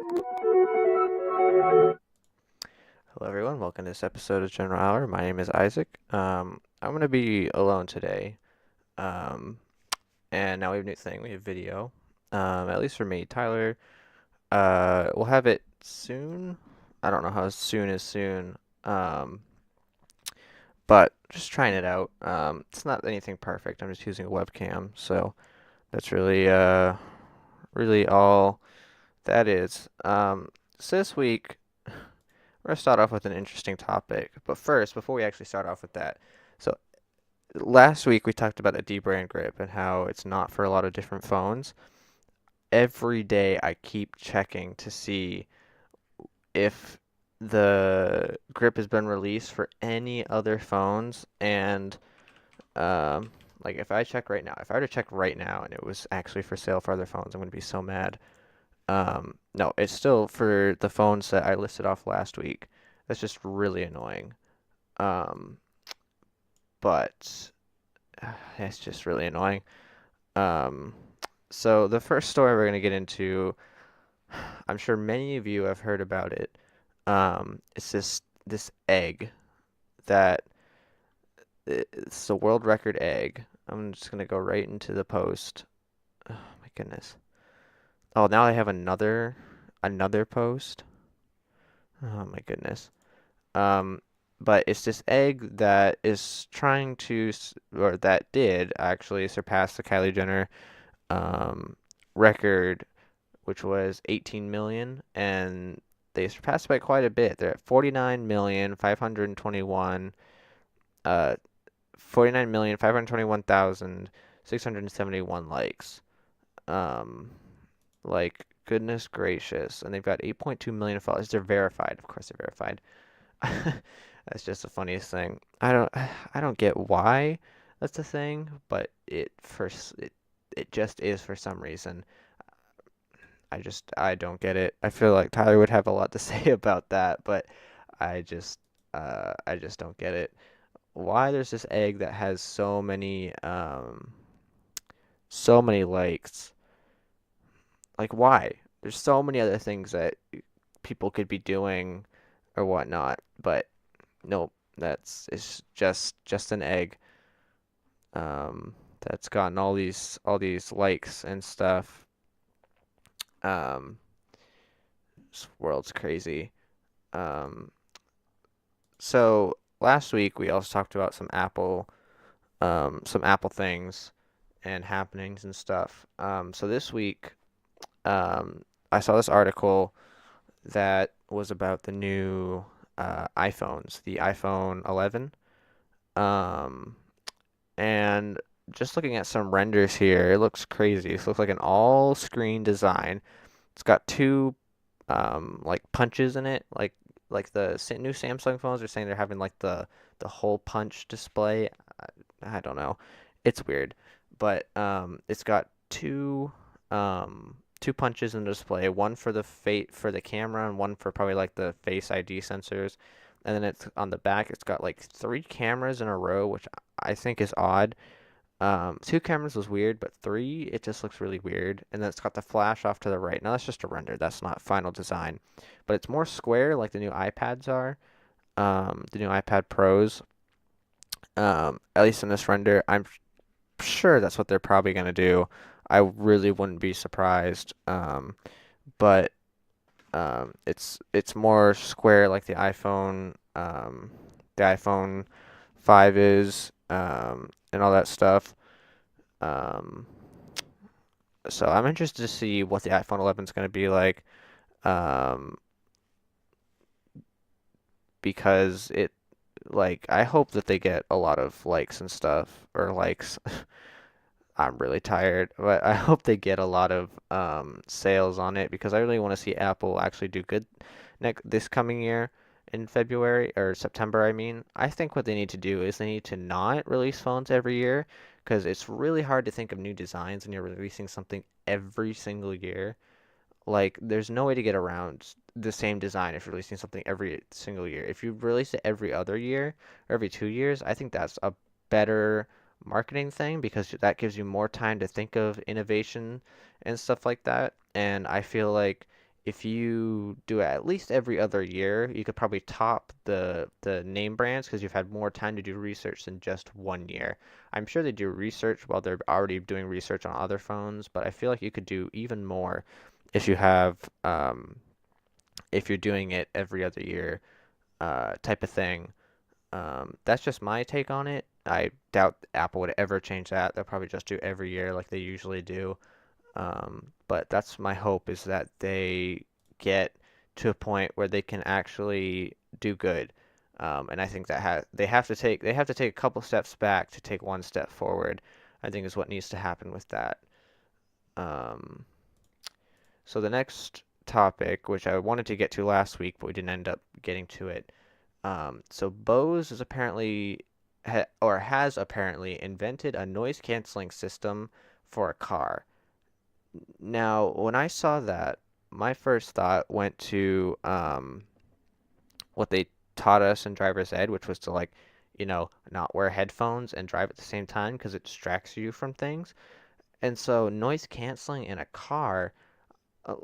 Hello, everyone. Welcome to this episode of GeneralHour. My name is Isaac. I'm going to be alone today. Um, and now we have a new thing. We have video. At least for me. Tyler, we'll have it soon. I don't know how soon is soon. Um, but just trying it out. It's not anything perfect. I'm just using a webcam. So that's really all that is. So this week, we're gonna start off with an interesting topic. But first, before we actually start off with that, so last week we talked about the D brand grip and how it's not for a lot of different phones. Every day I keep checking to see if the grip has been released for any other phones, and um like if I check right now, if I were to check right now and it was actually for sale for other phones, I'm gonna be so mad. No, it's still for the phones that I listed off last week. That's just really annoying. Um, but it's just really annoying. Um, so the first story we're gonna get into, I'm sure many of you have heard about it. It's this egg that it's a world record egg. I'm just gonna go right into the post. Oh my goodness. Oh, now I have another post. Oh my goodness. Um, but it's this egg that is trying to, or that did actually surpass the Kylie Jenner um, record, which was 18 million, and they surpassed by quite a bit. They're at uh, 49,521,671 likes. Um, like goodness gracious, and they've got 8.2 million followers. They're verified, of course, they're verified. That's just the funniest thing. I don't get why that's the thing, but it just is for some reason. I don't get it. I feel like Tyler would have a lot to say about that, but I just don't get it. Why there's this egg that has so many likes? Like why? There's so many other things that people could be doing or whatnot, but nope, it's just an egg that's gotten all these likes and stuff. Um, this world's crazy. Um, so last week we also talked about some Apple things and happenings and stuff. So this week, I saw this article that was about the new iPhones, the iPhone 11. Um, and just looking at some renders here, it looks crazy. It looks like an all-screen design. It's got two like punches in it, like the new Samsung phones are saying they're having like the whole punch display. I don't know. It's weird, but it's got two punches in the display, one for for the camera and one for probably like the Face ID sensors. And then it's on the back, it's got like three cameras in a row, which I think is odd. Two cameras was weird, but three, it just looks really weird. And then it's got the flash off to the right. Now that's just a render. That's not final design, but it's more square like the new iPads are. The new iPad Pros. At least in this render, I'm sure that's what they're probably gonna do. I really wouldn't be surprised. But it's more square like the iPhone 5 is, and all that stuff. Um, so I'm interested to see what the iPhone 11 is going to be like, um, because I hope that they get a lot of likes and stuff, or likes. I'm really tired, but I hope they get a lot of sales on it because I really want to see Apple actually do good this coming year in February or September, I mean. I think what they need to do is they need to not release phones every year because it's really hard to think of new designs when you're releasing something every single year. Like, there's no way to get around the same design if you're releasing something every single year. If you release it every other year or every 2 years, I think that's a better marketing thing because that gives you more time to think of innovation and stuff like that. And I feel like if you do it at least every other year, you could probably top the name brands because you've had more time to do research than just 1 year. I'm sure they do research while they're already doing research on other phones, but I feel like you could do even more if you have if you're doing it every other year type of thing. That's just my take on it. I doubt Apple would ever change that. They'll probably just do every year like they usually do. But that's my hope is that they get to a point where they can actually do good. And I think that they have to take a couple steps back to take one step forward. I think is what needs to happen with that. Um, so the next topic, which I wanted to get to last week, but we didn't end up getting to it. So Bose is apparently or has apparently invented a noise canceling system for a car. Now, when I saw that, my first thought went to what they taught us in driver's ed, which was to not wear headphones and drive at the same time because it distracts you from things. And so noise canceling in a car, uh,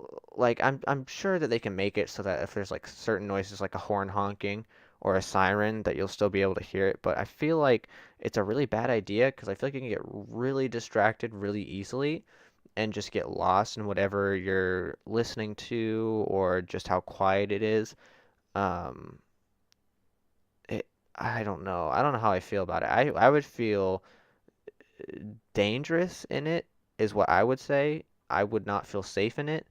I'm sure that they can make it so that if there's like certain noises like a horn honking or a siren that you'll still be able to hear it. But I feel like it's a really bad idea because I feel like you can get really distracted really easily and just get lost in whatever you're listening to or just how quiet it is. Um, I don't know. I don't know how I feel about it. I would feel dangerous in it, is what I would say. I would not feel safe in it.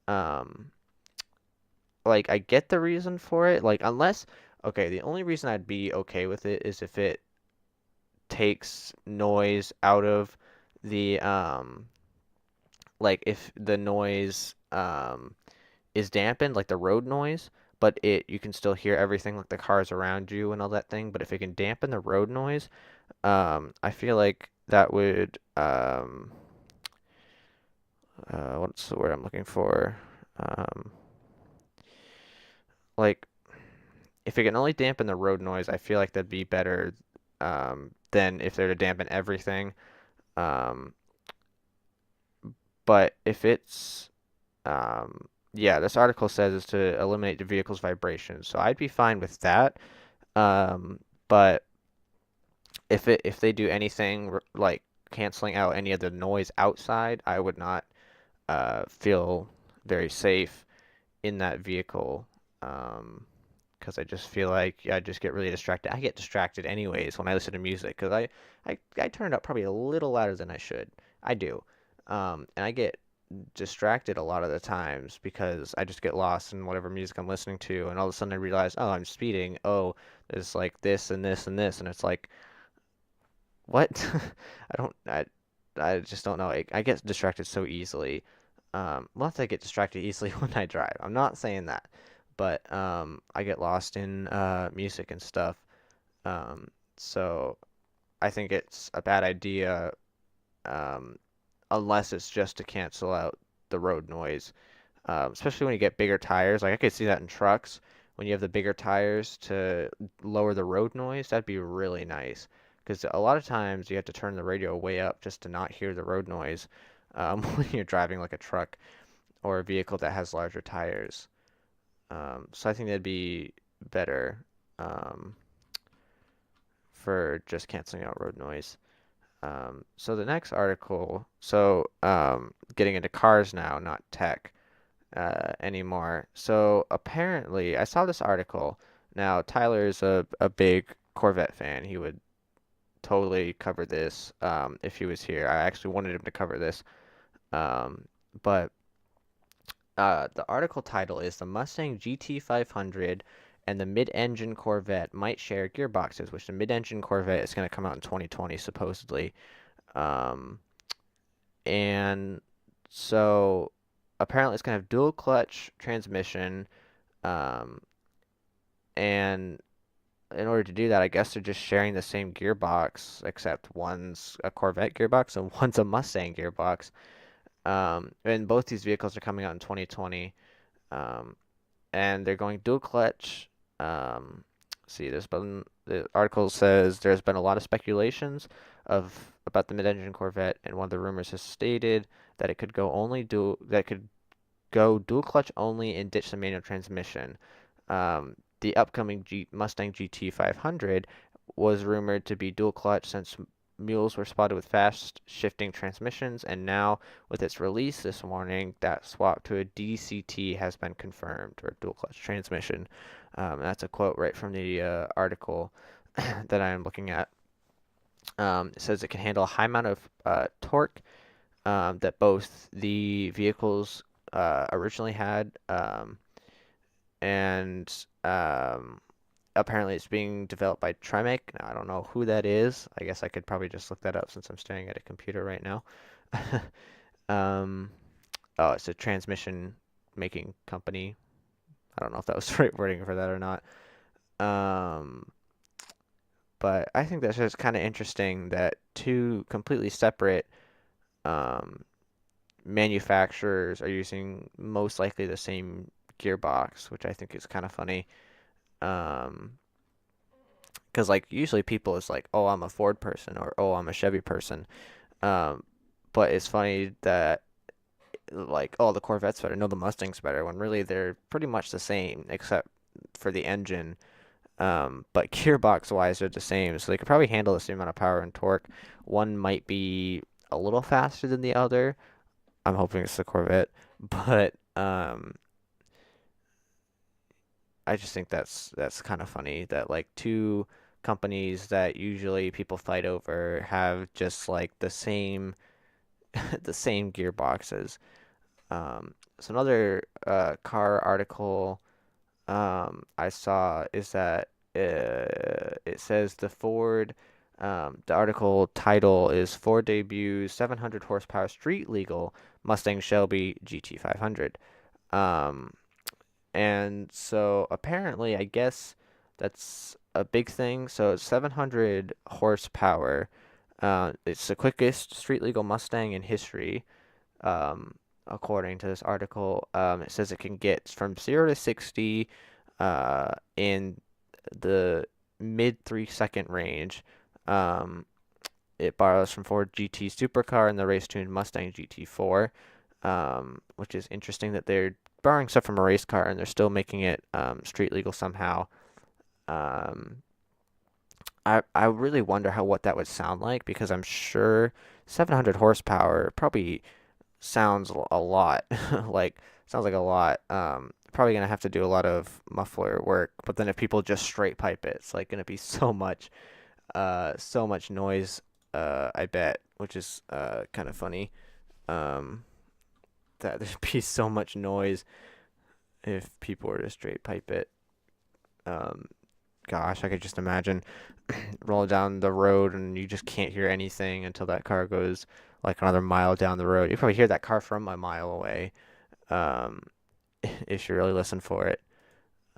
Um, like I get the reason for it. Like unless, okay, the only reason I'd be okay with it is if it takes noise out of the like if the noise is dampened, like the road noise, but it you can still hear everything like the cars around you and all that thing. But if it can dampen the road noise, I feel like that would what's the word I'm looking for? Um, like if it can only dampen the road noise, I feel like that'd be better than if they're to dampen everything. Um, but if it's yeah, this article says is to eliminate the vehicle's vibrations, so I'd be fine with that. But if they do anything like canceling out any of the noise outside, I would not feel very safe in that vehicle. Because I just feel like I just get really distracted. I get distracted anyways when I listen to music because I turn it up probably a little louder than I should. I do. And I get distracted a lot of the times because I just get lost in whatever music I'm listening to, and all of a sudden I realize, oh, I'm speeding. Oh, there's like this and this and this, and it's like, what? I don't, I just don't know. I get distracted so easily. Not that I get distracted easily when I drive. I'm not saying that, but I get lost in music and stuff. Um, so I think it's a bad idea, um, unless it's just to cancel out the road noise. Especially when you get bigger tires. Like I could see that in trucks when you have the bigger tires to lower the road noise. That'd be really nice because a lot of times you have to turn the radio way up just to not hear the road noise when you're driving like a truck or a vehicle that has larger tires. So I think that'd be better um, for just canceling out road noise. So the next article, getting into cars now, not tech anymore. So apparently, I saw this article. Now, Tyler's a big Corvette fan. He would totally cover this if he was here. I actually wanted him to cover this. Um, but the article title is The Mustang GT500 and the mid-engine Corvette might share gearboxes, which the mid-engine Corvette is going to come out in 2020, supposedly. Um, and so apparently it's going to have dual clutch transmission. Um, and in order to do that, I guess they're just sharing the same gearbox, except one's a Corvette gearbox and one's a Mustang gearbox. And both these vehicles are coming out in 2020. Um, and they're going dual clutch. See, the article says there's been a lot of speculations about the mid-engine Corvette, and one of the rumors has stated that it could go dual clutch only and ditch the manual transmission. The upcoming Mustang GT 500 was rumored to be dual clutch since mules were spotted with fast shifting transmissions, and now with its release this morning, that swap to a DCT has been confirmed, or dual clutch transmission. That's a quote right from the article that I am looking at. It says it can handle a high amount of torque that both the vehicles originally had, and apparently it's being developed by Tremec. Now, I don't know who that is. I guess I could probably just look that up since I'm staring at a computer right now. um, oh, it's a transmission making company. I don't know if that was the right wording for that or not. Um, but I think that's just kind of interesting that two completely separate um, manufacturers are using most likely the same gearbox, which I think is kind of funny. Um, because like usually people is like, oh, I'm a Ford person or oh, I'm a Chevy person. Um, but it's funny that like, oh, the Corvette's better, no, the Mustang's better, when really they're pretty much the same except for the engine. But gearbox wise, they're the same, so they could probably handle the same amount of power and torque. One might be a little faster than the other. I'm hoping it's the Corvette, but I just think that's kind of funny that like two companies that usually people fight over have just like the same the same gearboxes. So another car article I saw is that it says the article title is Ford debuts 700 horsepower street legal Mustang Shelby GT 500. Um, and so apparently, I guess that's a big thing. So it's 700 horsepower. It's the quickest street legal Mustang in history, according to this article. It says it can get from 0 to 60 in the mid 3 second range. Um, it borrows from Ford GT Supercar and the race-tuned Mustang GT4, which is interesting that they're borrowing stuff from a race car and they're still making it street legal somehow. Um, I really wonder how what that would sound like because I'm sure 700 horsepower probably sounds a lot. Like sounds like a lot. Probably gonna have to do a lot of muffler work. But then if people just straight pipe it, it's like gonna be so much noise. I bet, which is kind of funny. Um, that there'd be so much noise if people were to straight pipe it. Um, Gosh, I could just imagine rolling down the road and you just can't hear anything until that car goes like another mile down the road. You probably hear that car from a mile away, um, if you really listen for it.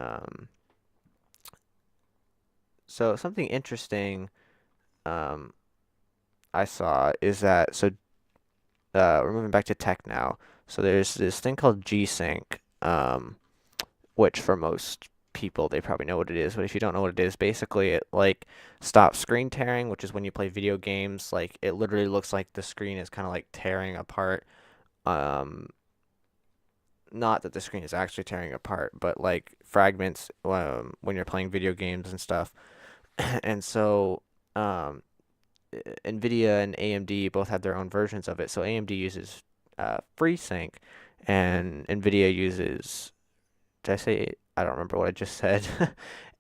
Um, so something interesting um, I saw is that we're moving back to tech now. So there's this thing called G-Sync, which for most people they probably know what it is, but if you don't know what it is, basically it like stops screen tearing, which is when you play video games, like it literally looks like the screen is kind of like tearing apart. Um, Not that the screen is actually tearing apart, but like fragments when you're playing video games and stuff. And so um, Nvidia and AMD both have their own versions of it. So AMD uses FreeSync, and Nvidia uses. Did I say? I don't remember what I just said.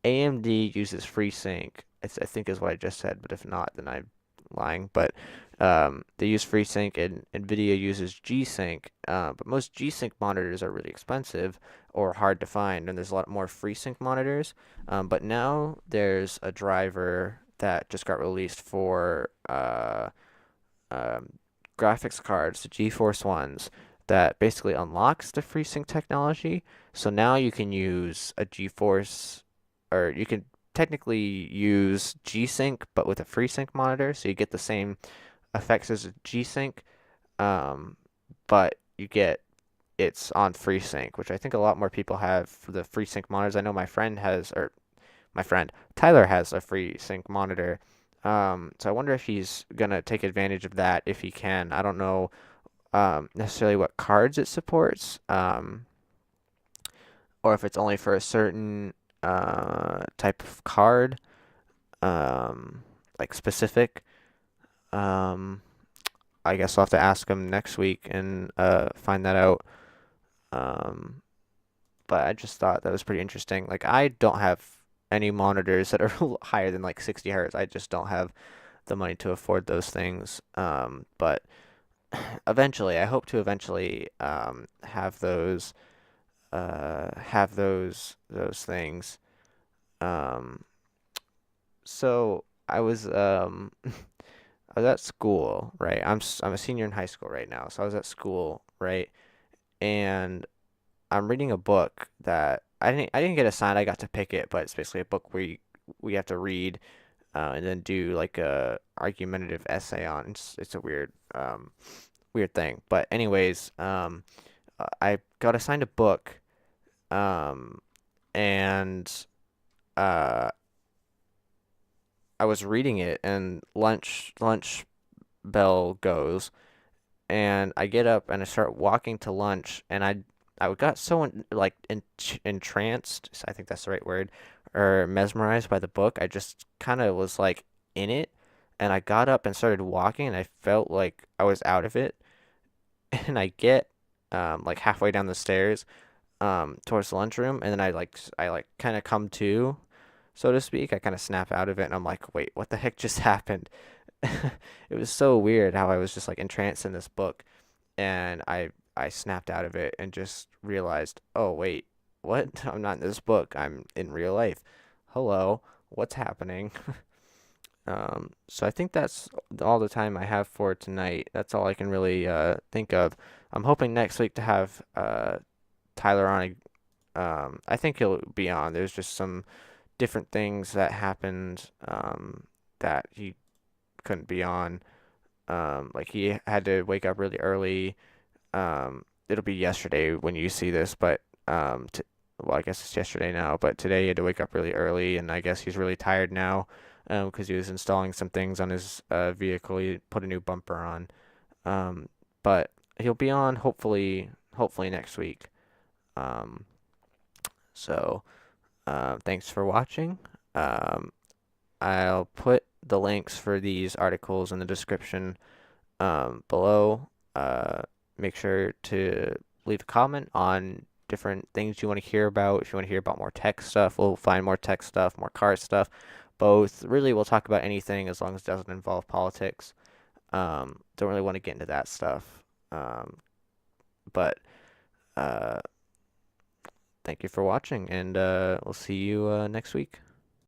AMD uses FreeSync. I think is what I just said, but if not, then I'm lying. But they use FreeSync, and Nvidia uses G-Sync. But most G-Sync monitors are really expensive or hard to find, and there's a lot more FreeSync monitors. But now there's a driver that just got released for um, graphics cards, the GeForce ones, that basically unlocks the FreeSync technology. So now you can use a GeForce, or you can technically use G-Sync, but with a FreeSync monitor, so you get the same effects as a G-Sync, um, but you get it's on FreeSync, which I think a lot more people have for the FreeSync monitors. I know my friend has, or my friend Tyler has a FreeSync monitor. So I wonder if he's gonna take advantage of that if he can. I don't know necessarily what cards it supports, or if it's only for a certain type of card, um, like specific. Um, I guess I'll have to ask them next week and find that out. Um, but I just thought that was pretty interesting. Like I don't have any monitors that are higher than like 60 hertz. I just don't have the money to afford those things. But eventually, I hope to eventually have those things. Um, so I was at school, right? I'm a senior in high school right now, so I was at school, right? And I'm reading a book that I didn't get assigned. I got to pick it, but it's basically a book where we have to read and then do like a argumentative essay on. It's a weird thing. But anyways, I got assigned a book, um, and uh, I was reading it, and lunch bell goes, and I get up and I start walking to lunch, and I got so like entranced, I think that's the right word, or mesmerized by the book. I just kind of was like in it, and I got up and started walking, and I felt like I was out of it, and I get like halfway down the stairs towards the lunchroom, and then I kind of come to, so to speak. I kind of snap out of it, and I'm like, wait, what the heck just happened? It was so weird how I was just like entranced in this book, and I snapped out of it and just realized, oh wait, what? I'm not in this book. I'm in real life. Hello, what's happening? So I think that's all the time I have for tonight. That's all I can really think of. I'm hoping next week to have Tyler on. I think he'll be on. There's just some different things that happened that he couldn't be on. Like he had to wake up really early. It'll be yesterday when you see this, but t well, I guess it's yesterday now. But today he had to wake up really early, and I guess he's really tired now, because he was installing some things on his vehicle. He put a new bumper on. Um, but he'll be on hopefully next week. Um, so thanks for watching. Um, I'll put the links for these articles in the description below. Make sure to leave a comment on different things you want to hear about. If you want to hear about more tech stuff, we'll find more tech stuff, more car stuff, both. Really, we'll talk about anything as long as it doesn't involve politics. Don't really want to get into that stuff. But uh, thank you for watching, and we'll see you next week.